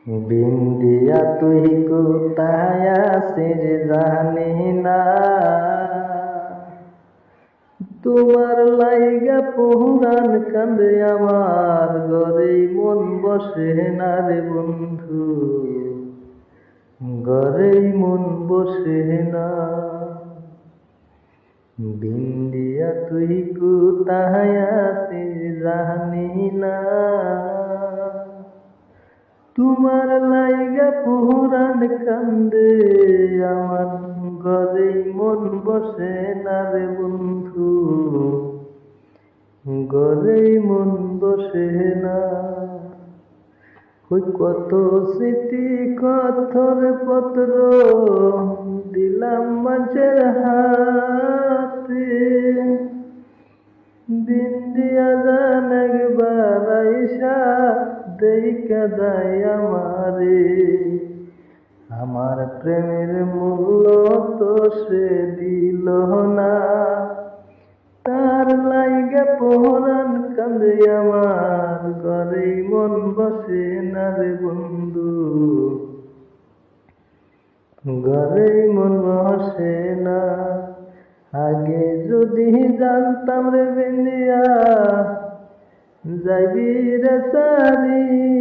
বিন্দিয়া তুই কোথায় আছিস জানি না, তোমার লাইগা পুরান কান্দে আমার ঘরেই মন বসে না রে বন্ধু, ঘরেই মন বসে না। বিন্দিয়া তুই কোথায় আছিস জানি না, তোমার লাইগা পুরান কান্দে আমার ঘরেই মন বসে না রে বন্ধু, ঘরেই মন বসে না। ওই কত স্মৃতি কথর পত্র দিলাম মাঝের হাতে, বিন্দিয়া জান একবার আইসা দেখা যায় আমারে, আমার প্রেমের মূল্য তো সে দিল না, তার লাইগা পুরান কান্দে আমার ঘরেই মন বসে না রে বন্ধু, ঘরেই মন বসে না। আগে যদি জানতাম রে বিন্দিয়া যাইবি রে সারিয়া,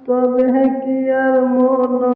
তবে কি আর মন